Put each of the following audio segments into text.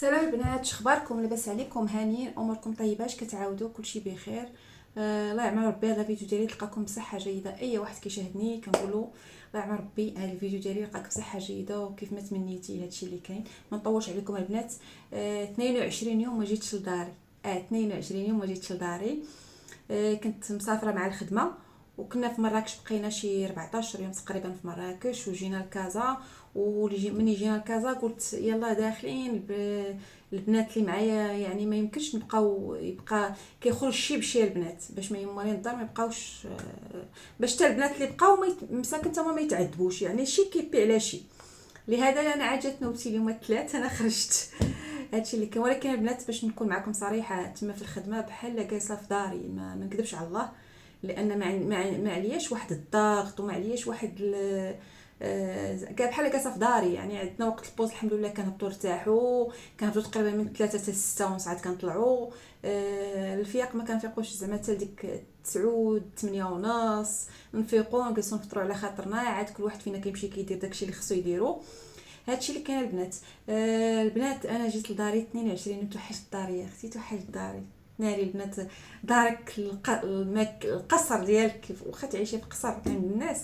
سلام البنات، شخباركم؟ لاباس عليكم؟ هانيين؟ اموركم طيبه؟ اش كتعاودوا؟ كلشي بخير؟ الله يعمر ربي هذا الفيديو ديالي تلقاكم بصحه جيده. اي واحد كيشاهدني كنقولوا الله يعمر ربي هذا الفيديو ديالي يلقاك بصحه جيده وكيف ما تمنيتي. هادشي اللي كاين. ما نطولش عليكم البنات. 22 يوم ما جيتش لداري. 22 يوم ما جيتش لداري. كنت مسافره مع الخدمه وكنا في مراكش، بقينا شي 14 يوم تقريبا في مراكش وجينا لكازا. مني جينا لكازا قلت يلا داخلين البنات اللي معايا، يعني ما يمكنش يبقى كيخرج شي بشي البنات باش ما يمورين الدار ما يبقاوش، باش حتى البنات اللي بقاو مساكن تما ما يتعذبوش، يعني شي كيبي على شي. لهذا انا عاد نوبتي اليوم الثلاث انا خرجت. هادشي اللي كاين. ولكن البنات باش نكون معكم صريحه، تما في الخدمه بحال جالسه في داري، ما نكذبش على الله، لان ما علياش واحد الضغط وما علياش واحد كان بحال جالسه في داري. يعني عندنا وقت البوز الحمد لله كنهبطوا نرتاحوا، كنهبطوا تقريبا من 3 حتى 6 ونص كنطلعوا. الفياق ما كنفيقوش زعما حتى ديك 9 8 ونص، نفيقوا نجلسوا نفطروا على خاطرنا، عاد كل واحد فينا كيمشي كيدير داكشي اللي خصو يديرو. هادشي اللي كاين البنات. البنات انا جيت لداري 22. توحشت داري يا اختي، توحشت داري. ناري البنات، دارك القصر ديالك، واخا تعيشي في قصر عند الناس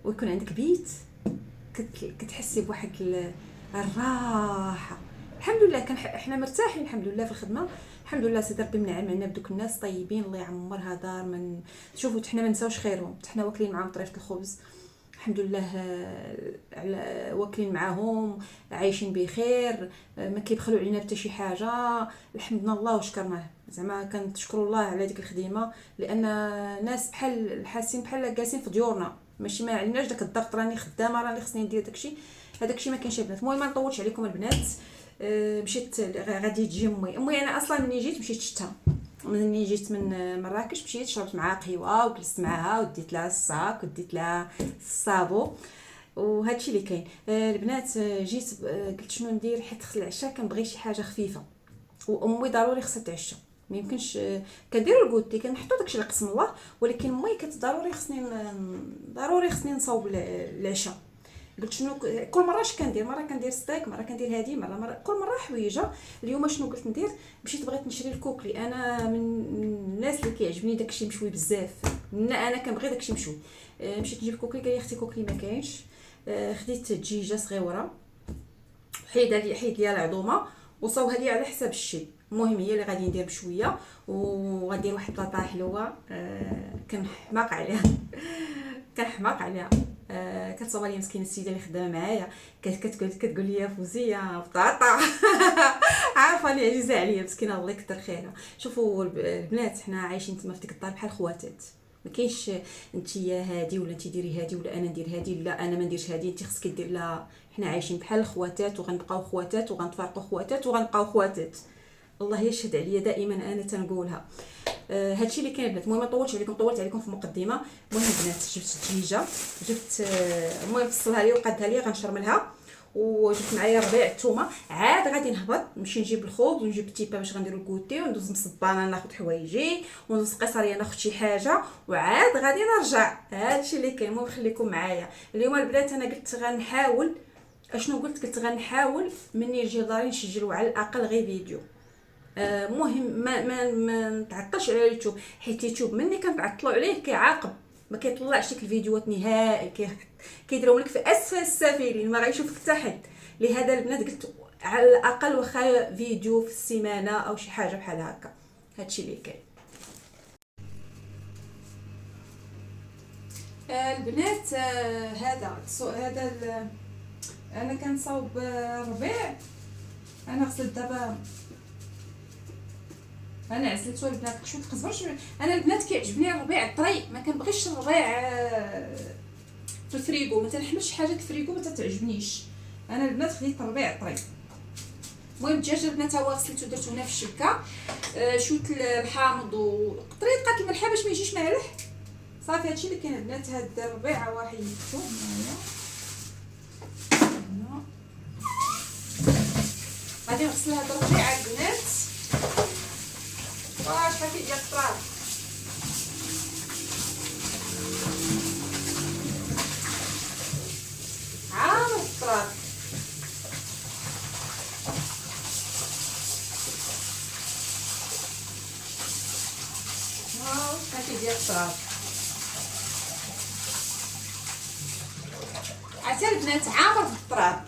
ويكون عندك بيت، كتحسي بواحد الراحه. الحمد لله احنا مرتاحين الحمد لله في الخدمه. الحمد لله سيدي ربي منعم علينا بدوك الناس طيبين، الله يعمرها دار. من شوفوا حنا ما نساوش خيرهم، حنا واكلين معاهم طريفه الخبز الحمد لله، على واكلين معاهم عايشين بخير، ما كيبخلوا علينا حتى شي حاجه. الحمد لله وشكرناه، زعما كنشكروا الله على ديك الخدمه، لان ناس بحال حاسين بحال جالسين في ديورنا، ماشي ما عليناش داك الضغط راني خدامه راني خصني ندير داكشي. هذاك الشيء ما كاينش البنات. المهم ما نطولش عليكم البنات. مشيت غادي تجي امي انا اصلا ملي جيت مشيت شتها. مني جيت من مراكش مشيت شربت معها قهوه وجلست معها وديت لها الصاك وديت لها الصابو وهادشي اللي كاين. البنات جيت قلت شنو ندير حيت خص العشاء، كنبغي شي حاجه خفيفه وامي ضروري خصها تعشى. ما يمكنش كنديروا الكوتي كنحطوا داكشي اللي قسم الله، ولكن امي ضروري خصني نصاوب العشاء. قلت شنو كل مره اش كندير، مره كندير ستيك، مره كندير هادي، مره كل مره حويجه. اليوم شنو قلت ندير؟ مشيت بغيت نشري الكوكلي. انا من الناس اللي كيعجبني داكشي مشوي بزاف، انا كنبغي داكشي مشوي. مشيت نجيب كوكلي، قال لي اختي كوكلي ما كاينش. خديت دجيجه صغيره، حيد لي العظومه وصاوها لي على حساب الشي. المهم هي اللي غادي ندير بشويه وغندير واحد البلاطه حلوه. كنحماق عليها كنحماق عليها. كتصور لي مسكينه السيده اللي خدامه معايا، كتقول لي فوزيه بطاطا. عارفه لي عزيزه عليا مسكينه الله يكثر خيرها. شوفوا البنات، حنا عايشين تما في ديك الدار بحال خواتات، ما كاينش انت هادي ولا انت ديري هادي ولا انا ندير هادي لا انا ما نديرش هادي انت خصك دير. لا، حنا عايشين بحال الخواتات وغنبقاو خواتات وغنتفارقوا خواتات وغنبقاو خواتات. الله يشهد عليا دائما انا تنقولها. هادشي اللي كاين البنات. المهم ما طولتش عليكم، طولت عليكم في المقدمه. المهم البنات جبت الدجيجه، جبت المهم فصلها لي وقادها لي غنشرملها، وجبت معايا ربيع الثومه. عاد غادي نهبط نمشي نجيب الخبز ونجيب التيبا باش غنديروا الكوتي، وندوز مصبانه ناخذ حوايجي، وندوز قيصريه ناخذ شي حاجه، وعاد غادي نرجع. هادشي اللي كاين. المهم خليكم معايا اليوم البنات. انا قلت غنحاول، اشنو قلت غنحاول مني نجي لداري نسجلوا على الاقل غير فيديو. مهم ما نتعطلش على اليوتيوب، حيت اليوتيوب مني كنتعطلوا عليه كيعاقب، ما كيطلعش ديك الفيديوهات نهائي، كيديرهم لك في اسفل السافلين، ما غايشوفك حتى حد. لهذا البنات قلت على الاقل واخا فيديو في السيمانه او شي حاجه بحال هكا. هادشي اللي كاين البنات. هذا انا كنصاوب ربيع. انا غسلت دابا، انا عزلت البنات شويه تقزبر. انا البنات كيعجبني الربيع الطري، ما كنبغيش الربيع في الفريغو، ما تنحملش حاجه الفريغو ما تعجبنيش. انا البنات خديت الربيع الطري. المهم الدجاج البنات هو غسلته درته هنا في الشبكه، شويه الحامض وقطريقه الملح باش ما يجيش مالح. صافي هادشي اللي كاين البنات. هاد الربيع هو حيدته هنايا، غادي نغسل هاد الربيع البنات. واش شحال ديال التراب عامر التراب. ديال التراب. عاد البنات عامر في التراب.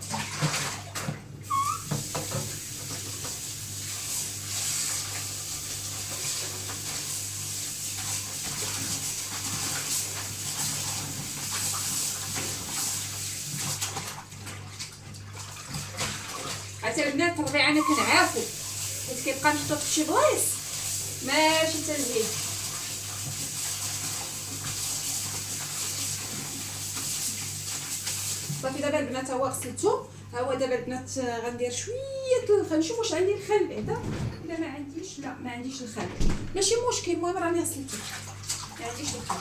عاد البنات الربيع انا كنعافو حيت كيبقى محطوط في شي بلايص ماشي تنزيد. صافي دابا البنات هو غسلتو. ها هو دابا البنات غندير شويه الخل. نشوف واش عندي الخل بعدا. الا ما عنديش لا ما عنديش الخل ماشي مشكل. المهم راني غسلتو ما عنديش الخل.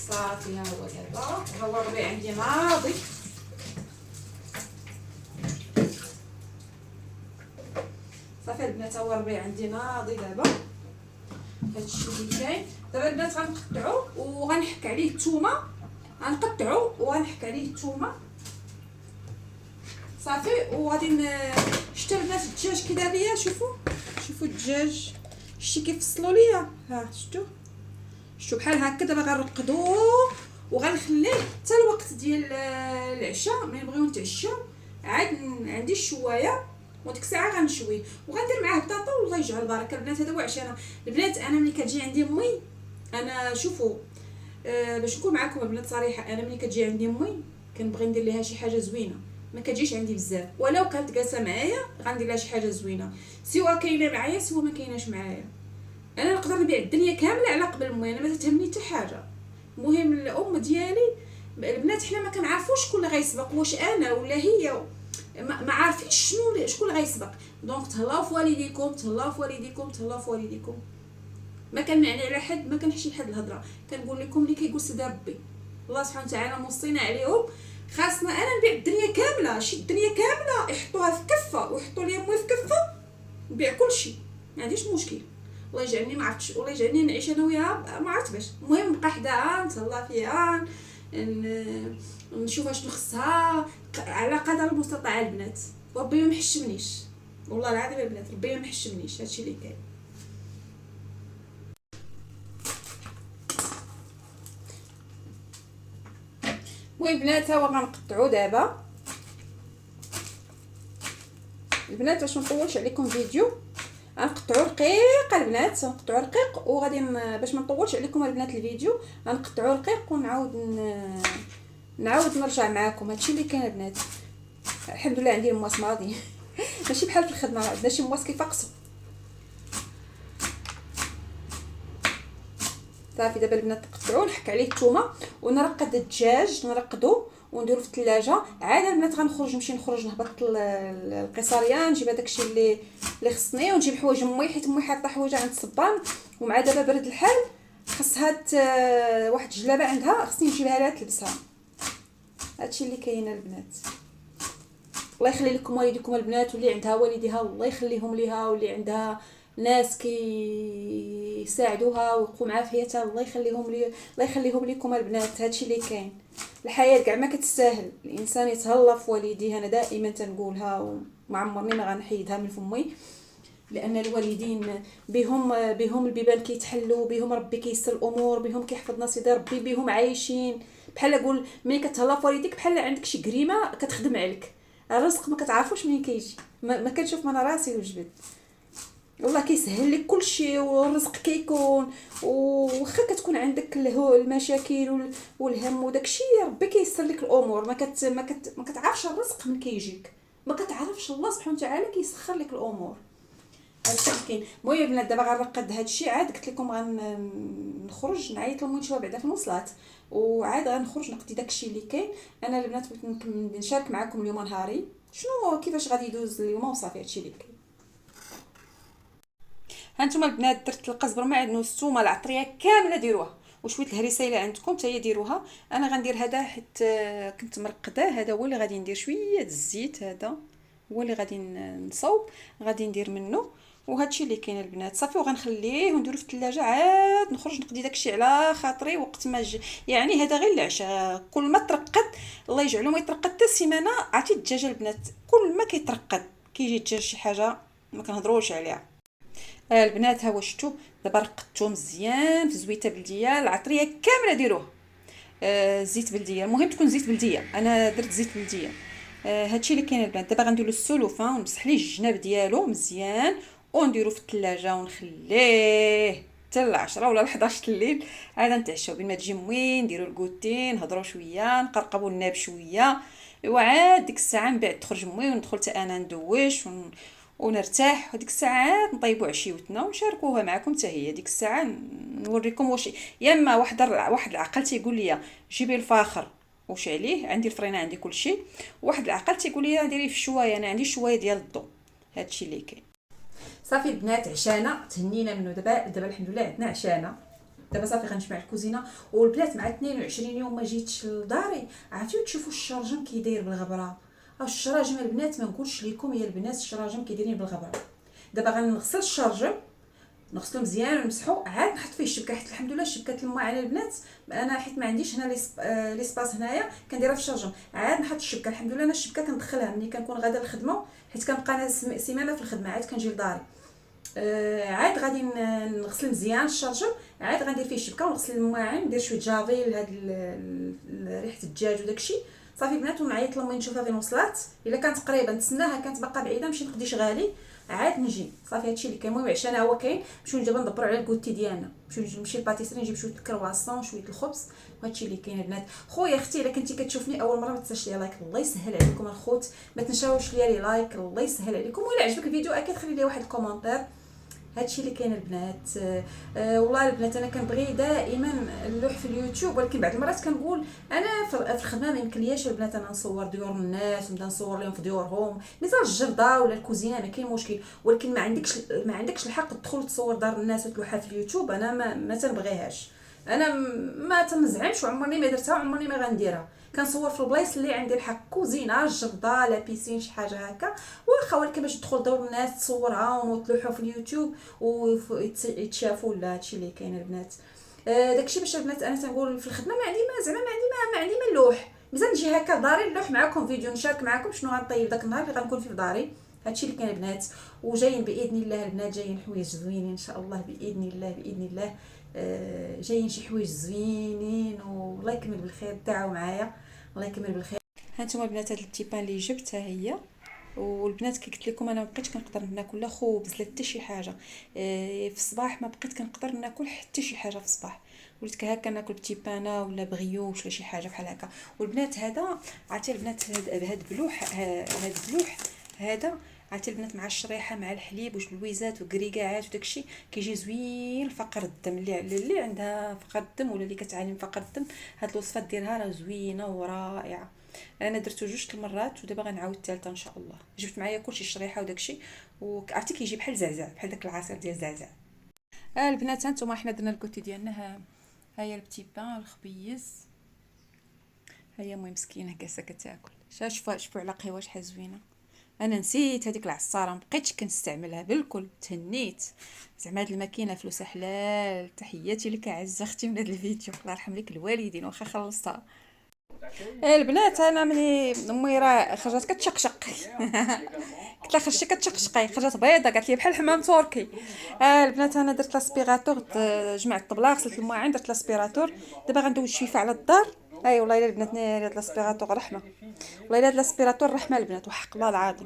صافي ها هو دابا ها هو الربيع عندي ناضي. صافي البنات ها هو الربيع عندي ناضي دابا. هادشي اللي كاين دابا البنات غنقطعو وغنحك عليه الثومه. غنقطعو وغنحك عليه الثومه صافي. وغادي شتو البنات الدجاج كي دار ليا. شوفوا الدجاج شتي كيفصلوا ليا. ها شتو بحال هكا. دابا غنرقدوه وغنخليه حتى الوقت ديال العشاء. ملي نبغيو نتعشاو عاد عندي الشوايه وديك الساعه غنشويه وغندير معاه بطاطا والله يجعل البركه. البنات هذا هو عشانا. البنات انا ملي كتجي عندي امي انا شوفوا باش نكون معكم البنات صريحه. انا ملي كتجي عندي امي كنبغي ندير ليها شي حاجه زوينه. ما كتجيش عندي بزاف ولو كانت جالسه معايا غندير لها شي حاجه زوينه سواء كاينه معايا سواء ما كايناش معايا. انا نقدر نبيع الدنيا كامله على قبل امي. انا ما تهمني حتى حاجه. المهم الام ديالي البنات حنا ما كنعرفوش شكون اللي غيسبق واش انا ولا هي. ما عارفينش شكون اللي غيسبق. دونك تهلاو في والديكم تهلاو في والديكم تهلاو في والديكم. ما كنمعني على حد ما كنحشي لحد الهضره. كنقول لكم اللي كيقول سيدي ربي الله سبحانه وتعالى موصينا عليهم. خاصنا انا نبيع الدنيا كامله. شي الدنيا كامله يحطوها في كفه ويحطوا لي امي في كفه نبيع كلشي ما عنديش مشكل. الله يجعلني ما عرفتش والله يجعلني نعيش انا وياها ما عرفت باش. المهم نبقى حداها نتهلا فيها نشوف شنو خصها على قدر المستطاع البنات. وربي ما محشمنيش والله العظيم البنات. ربي ما محشمنيش. هادشي اللي كاين. المهم البنات ها هو غنقطعو دابا البنات باش ما نطولش عليكم فيديو. غنقطعو رقيق البنات. غنقطعو رقيق وغادي باش ما نطولش عليكم البنات الفيديو غنقطعو رقيق ونعاود نرجع معكم. هادشي اللي كاين البنات. الحمد لله عندي المواس ماضي ماشي بحال في الخدمه عندنا شي مواس كيفقسوا. صافي دابا البنات نقطعو نحك عليه الثومه ونرقد الدجاج نرقدو ونديرو في الثلاجه. عاد البنات نمشي نخرج نهبط القصريه نجيب هداكشي اللي خصني ونجيب حوايج امي حيت امي حاطه حوايج عند الصبان. ومع دابا برد الحال خصها واحد الجلابه عندها خصني نجيبها لها تلبسها. هادشي اللي كاين البنات. الله يخلي لكم والديكم البنات واللي عندها والديها الله يخليهم ليها واللي عندها ناس كيساعدوها ويقوم معاها في حياتها الله يخليهم لكم البنات. هادشي اللي كاين. الحياه كاع ما كتستاهل الانسان يتهلا في والديه. انا دائما تنقولها وما عمرني ما غنحيدها من فمي لان الوالدين بهم البيبان كيتحلوا بهم ربي كيسر الامور بهم كيحفظنا سيدي ربي بهم عايشين. بحال نقول ملي كتهلا في والديك بحال عندك شي كريمه كتخدم عليك. الرزق ما كتعرفوش منين كيجي. ما كنشوف من راسي وجبت والله كيسهل لك كل شيء والرزق كيكون. وخا كتكون عندك المشاكل والهم وداكشي ربي كيسر لك الامور. ما كتعرفش الرزق من كيجيك. ما كتعرفش الله سبحانه وتعالى كيسخر لك الامور. هادشي كاين. المهم البنات دابا غنرقد هادشي عاد قلت لكم غنخرج نعيط لهم نشوف بعدا في المواصلات وعاد غنخرج نقضي داكشي اللي كاين. انا البنات بغيت نشارك معكم اليوم نهاري شنو كيفاش غادي يدوز اليوم وصافي. هادشي اللي كاين. هانتوما البنات درت القزبر معدنوس الثومه العطريه كامله ديروها وشويه الهريسه الا عندكم حتى هي ديروها. انا غندير هذا حيت كنت مرقداه. هذا هو اللي غادي ندير شويه الزيت. هذا هو اللي غادي نصوب غادي ندير منه وهادشي اللي كاين البنات صافي. وغنخليه ونديرو في الثلاجه، عاد نخرج نقضي داكشي على خاطري وقت ما يعني هذا غير العشاء. كل ما ترقد الله يجعلو ما يترقد حتى السيمانه. عرفتي الدجاجه البنات كل ما كيترقد كيجي الدجاج شي حاجه ما كنهضروش عليها. البنات ها هو شفتوا دابا رقدتو مزيان في زويته بلديه، العطريه كامله ديروه زيت بلديه، المهم تكون زيت بلديه، انا درت زيت بلديه. هادشي اللي كاين البنات. دابا غنديرو السلوفان ونمسح ليه الجناب ديالو مزيان ونديرو في الثلاجه ونخليه حتى ل 10 ولا ل 11 الليل عاد نتعشاو. بين ما تجي موين نديرو الكوتين نهضروا شويه نقرقبوا الناب شويه، وعاد ديك الساعه من بعد تخرج موين وندخل حتى انا ندوش ونرتاح. وديك الساعات نطيبوا عشيوتنا ونشاركوها معكم حتى هي. ديك الساعه نوريكم واش يا اما واحد العقل تيقول لي جيبي الفاخر واش عليه، عندي الفرينه عندي كل شيء. واحد العقل تيقول لي ديري في الشوايه، انا عندي شوايه ديال الضو. هادشي اللي كاين. صافي البنات عشانا تهنينا منه. دابا الحمد لله عندنا عشانا. دابا صافي غنجمع الكوزينه. والبنات مع 22 يوم ما جيتش لداري، عرفتوا تشوفوا الشرجم كي داير بالغبره. الشراجم البنات ما نقولش لكم يا البنات الشراجم كيدايرين بالغبره. دابا غنغسل الشرجم نغسلو مزيان ونمسحو، عاد نحط فيه الشبكه حيت الحمد لله الشبكه الماء على البنات. انا حيت ما عنديش هنا لي سباس هنايا كنديرها في الشرجم، عاد نحط الشبكه. الحمد لله انا الشبكه كندخلها ملي كنكون غادا الخدمه حيت كنبقى انا سيمانه في الخدمه عاد كنجي لداري. عاد غادي نغسل مزيان الشرجم، عاد غندير فيه الشبكه ونغسل المواعين ندير شويه جافيل هاد ريحه الدجاج وداكشي. صافي بنات ونعيط لامي نشوفها فين وصلت، الا كانت قريبه نتسناها، كانت باقا بعيده نمشي نقضي شغالي عاد نجي. صافي هادشي اللي كاين. المهم عشانا هو كاين. نمشيو دابا ندبروا على الكوتي ديالنا، نمشي للباتيسري نجيب شويه الكرواسون شويه الخبز وهادشي اللي كاين البنات. خويا اختي الا كنتي كتشوفني اول مره ما تنساش ليا لايك، الله يسهل عليكم الخوت، ما تنساوش ليا لي لايك الله يسهل عليكم. ولا عجبك الفيديو اكيد خلي لي واحد الكومونتير. هادشي اللي كاين البنات. والله البنات انا كنبغي دائما نلوح في اليوتيوب، ولكن بعض المرات كنقول انا في الخدمه ما يمكنلياش البنات انا نصور ديور الناس ونبدا نصور لهم في ديورهم، مثال الجرده ولا الكوزينه ما كاين مشكل. ولكن ما عندكش الحق تدخل تصور دار الناس وتلوحها في اليوتيوب. انا ما تنبغيهاش، انا ما تنزعمش وعمرني ما درتها وعمرني ما غنديرها. كنصور في البلايص اللي عندي الحق، كوزينه الجرده لا بيسين شي حاجه هكا واخا، ولكن باش تدخل دور الناس تصورها وتلوحوا في اليوتيوب ويتشافوا ولا هادشي اللي كاين البنات. داكشي باش البنات انا تنقول في الخدمه ما عندي ما زعما ما عندي ما نلوح، مازال نجي هكا لداري نلوح معكم فيديو نشارك معكم شنو غنطيب داك النهار اللي غنكون فيه في داري. هادشي اللي كاين البنات. وجايين باذن الله البنات، جايين حوايج زوينين ان شاء الله باذن الله. جايين شي حوايج زوينين والله يكمل بالخير. دعوا معايا الله يكمل بالخير. هانتوما البنات هاد التيبان اللي جبت ها هي. والبنات كي قلت لكم انا ما بقيتش كنقدر ناكل لا خبز لا حتى شي حاجه في الصباح، ما بقيت كنقدر ناكل حتى شي حاجه في الصباح. وليت هكا ناكل بتيبانه ولا بغيوش ولا شي حاجه بحال هكا. والبنات هذا عرفتي البنات هاد بلوح هاد بلوح هذا عرفتي البنات مع الشريحه مع الحليب وجلويزات وكريكاعات وداكشي كيجي زوين. فقر الدم اللي عندها فقر الدم ولا اللي كتعاني من فقر الدم، هاد الوصفات ديالها راه زوينه ورائعه. انا درتو 2 المرات ودابا غنعاود الثالثه ان شاء الله. جبت معايا كلشي الشريحه وداكشي، وعرفتي كيجي بحال زعزع بحال داك العصير ديال زعزع. البنات هانتوما حنا درنا الكوتي ديالنا. ها هي البتي بان الخبيز، هي المهم مسكينه جالسه كتاكل. شوفوا على قهوه شحال زوينه. انا نسيت هذيك العصاره ما بقيتش كنستعملها بالكل، تهنيت. زعما هاد الماكينه فلوسها حلال. تحياتي لك اعز اختي من هذا الفيديو، الله يرحم لك الوالدين واخا خلصتها. البنات انا مني امي راه خرجت كتشقشق قلت لها خرجتي كتشقشقي، خرجت بيضه قالت لي بحال الحمام تركي. البنات انا درت لاسبيراتور، جمعت الطبله غسلت المواعين درت لاسبيراتور. دابا غندوز شويفه على الدار. اي والله الا البنات هاد لاسبيراتور رحمه، والله الا هاد لاسبيراتور رحمه البنات وحق الله العظيم.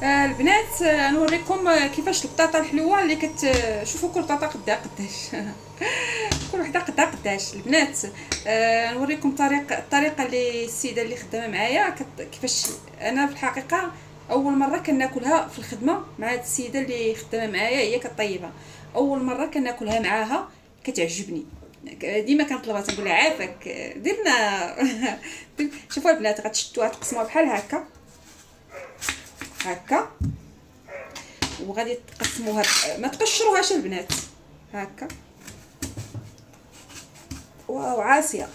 البنات نوريكم كيفاش البطاطا الحلوه اللي كتشوفوا كل بطاطا قداش كل وحده قداش البنات. نوريكم الطريقه اللي السيده اللي خدامه معايا كيفاش. انا في الحقيقه اول مره كناكلها في الخدمه مع هاد السيده اللي خدامه معايا، هي كطيبه اول مره كناكلها معاها كتعجبني. ديما كنطلبها تنقول لها عافاك درنا شوفوا البنات غتشدوها تقسموها بحال هكا وغادي تقسموها ما تقشروهاش البنات هكا. واو عاسيه،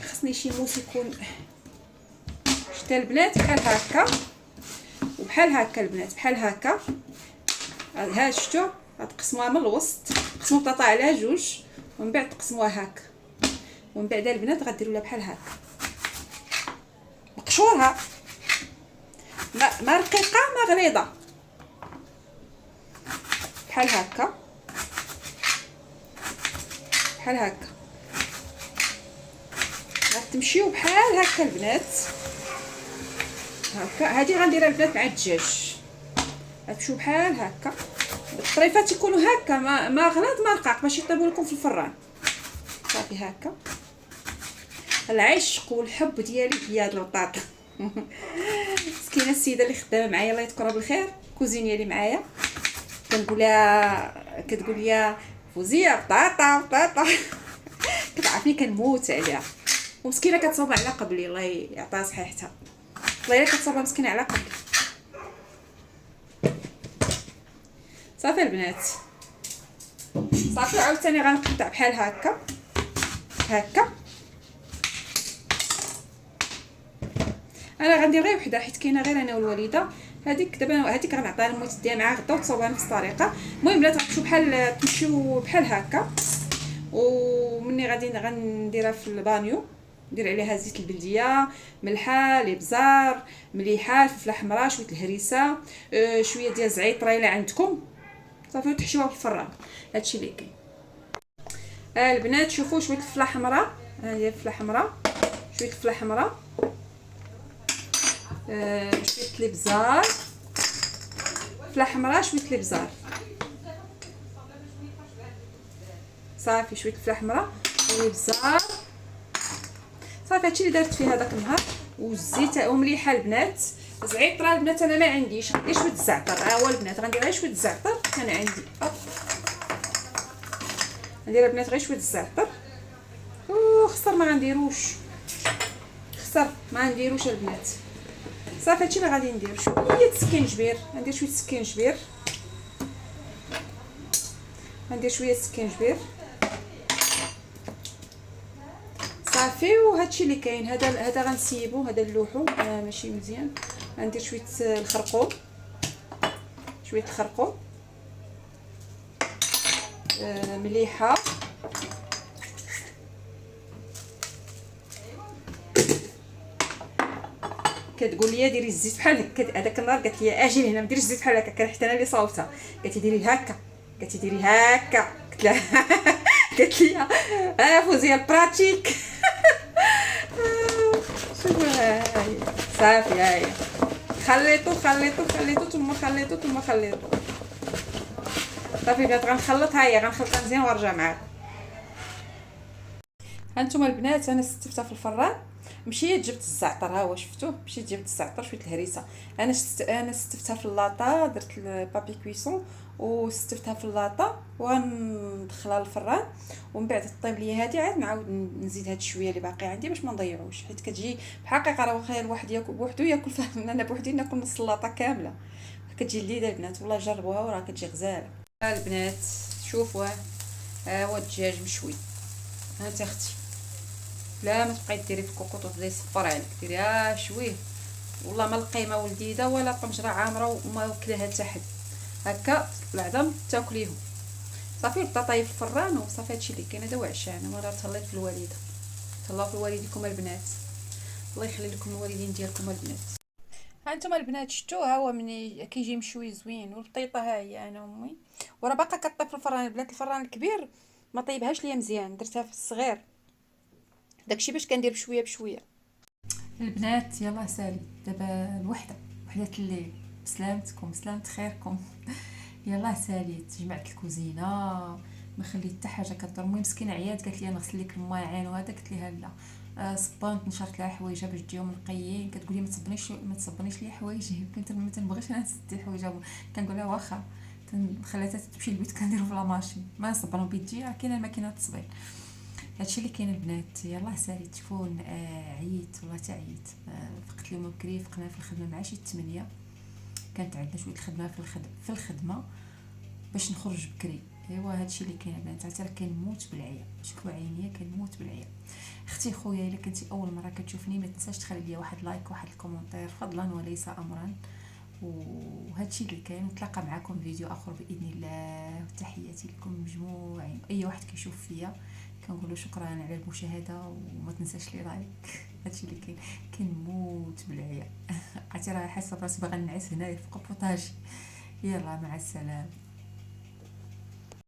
خصني شي موس يكون شتا البنات بحال هكا. بحال هكا البنات، بحال هكا. ها شفتوا غتقسموها من الوسط، تقسموا البطاطا على جوج ومن بعد تقسموها هكا، ومن بعد البنات غديروا لها بحال هكا مقشورها، ما رقيقه ما غليظه، بحال هكا بحال هكا. غتمشيو بحال هكا البنات، هكا. هذه غنديرها البنات مع الدجاج، غتمشيو بحال هكا. الطريفات يكونوا هكا ما غليظ ما رقاق باش يطيبوا لكم في الفران. صافي هكا. العشق والحب ديالي هي هاد البطاطا. مسكينه السيده اللي خدامه معايا الله يذكرها بالخير، كوزينيه اللي معايا، كنقول لها كتقول لي فوزيه بطاطا كتعرفني كنموت عليها، ومسكينه كتصوب على قبلي الله يعطيها صحيحتها، والله الا كتصوب مسكينه على قبلي. صافي البنات، صافي. عاوتاني غنقطع بحال هكا هكا. انا غندير غير وحده حيت كاينه غير انا والوالده. هذيك دابا هذيك غنعطيها لموت ديها معاها غدا وتصاوبها نفس الطريقه. المهم بلاتي تمشيو بحال هكا، ومني غنديرها في البانيو، ندير عليها زيت البلديه، ملحه، الابزار، مليحه، الفلفله حمراء، شويه الهريسه، شويه ديال الزعيطره الا عندكم. صافي وتحشيوها في الفران. هادشي اللي كاين. البنات شوفوا شويه الفلفله حمراء، ها هي الفلفله حمراء، شويه الفلفله حمراء، شويه الابزار، فلفله حمراء، شويه الابزار. صافي شويه الفلفله حمراء والابزار. صافي هادشي اللي درت فيه هذاك النهار. والزيت ومليحه البنات. زعيطره البنات انا ما عنديش، غندير شويه الزعتر. ها هو البنات غندير غير شويه الزعتر انا عندي. ندير البنات غير شويه الزعتر. خسر ما غنديروش، خسر ما نديروش البنات. صافي هادشي اللي غادي ندير. شويه سكينجبير، غندير شويه سكينجبير، غندير شويه سكينجبير. صافي وهادشي اللي كاين. هذا غنسيبو، هذا اللوحو ماشي مزيان. غندير شويه الخرقوم، شويه الخرقوم، مليحه، كتقول لي ديري الزيت بحال هكا. هذاك النهار قالت لي اجي لهنا ما ديريش الزيت بحال هكا، حتى انا اللي صاوبتها. قالت لي ديري هكا، قالت لي ديري هكا. قلت لها قالت لي فوزيه البراتيك. شوفوا صافي هاهي خليطو ثم خليطو. صافي بنات غنخلطها، هي غنخلطها مزيان وارجع معاكم. هانتوما البنات انا ستفتها في الفران. مشيت جبت الزعتر، ها هو شفتوه، مشيت جبت الزعتر شويه الهريسه. انا ستفتها في اللاطه، درت البابي كويسون وستفتها في اللاطه وغندخلها للفران. ومن بعد طيب لي هادي عاد نعاود نزيد هاد شويه اللي باقي عندي باش ما نضيعوش، حيت كتجي بحقيقه راه واخا الواحد ياكل بوحدو ياكل فيها. انا بوحدي ناكل نص اللاطه كامله، كتجي لذيذه البنات والله جربوها وراه كتجي غزاله. البنات شوفوا ها هو الدجاج مشوي. هانت اختي لا ما تبقاي ديري في الكوكوط وتبداي يصفر عليك، ديريها شويه والله ما القيمه ولديده ولا طنجره عامره وما وكلها حتى حد. هكا العظم تاكليهم. صافي البطاطاي في الفران وصافي. هادشي اللي كاين. هذا هو عشان وانا تهليت في الوالده. تهلاو في والديكم البنات، الله يخلي لكم الوالدين ديالكم البنات. ها انتم البنات شفتوا، ها هو ملي كيجي مشوي زوين. والبطيطه ها هي انا وامي وراه باقا كطيب في الفران البنات. الفران الكبير ما طيبهاش ليا مزيان، درتها في الصغير داكشي باش كندير بشويه بشويه. البنات يلا سالي دابا وحده الليل. بسلامتكم بسلامة خيركم. يلا ساليت جمعت الكوزينه، ما خليت حتى حاجه كدور. المهم مسكينه عيات قالت لي نغسل لك الماعن وهذا، قلت لها لا. صبانت نشرت لها حوايجها باش تجيهم نقيين. كتقول لي ما تصبنيش لي حوايجي. كنت ما تنبغيش انا نسدي حوايجها، كنقول لها واخا. خليتها تمشي للبيت كنديرو في لاماشين ما نصبرو بيدي، راه كاينه الماكينه التصبير. هادشي اللي كاين البنات. يلاه ساليت تشوفون. عييت والله حتى عييت. فقت اليوم بكري فقنا في الخدمه مع شي 8. كانت عندنا شويه الخدمه في الخدمه باش نخرج بكري. ايوا هادشي اللي كاين البنات. عرفتي راه كنموت بالعيا، شكوى عينيا كنموت بالعيا. اختي خويا الا كنتي اول مره كتشوفني ما تنساش تخلي لي واحد لايك واحد الكومونتير فضلا وليس امرا، وهادشي اللي كاين. نتلاقى معكم فيديو اخر باذن الله. تحياتي لكم مجموعين، اي واحد كيشوف فيا كنقولوا شكرا على المشاهده، وما تنساش لي لايك. هادشي اللي كاين. كنموت بالعيا. عرفتي راه حاسه براسي باغا نعس هنايا في كابوتاجي. يلا مع السلامه.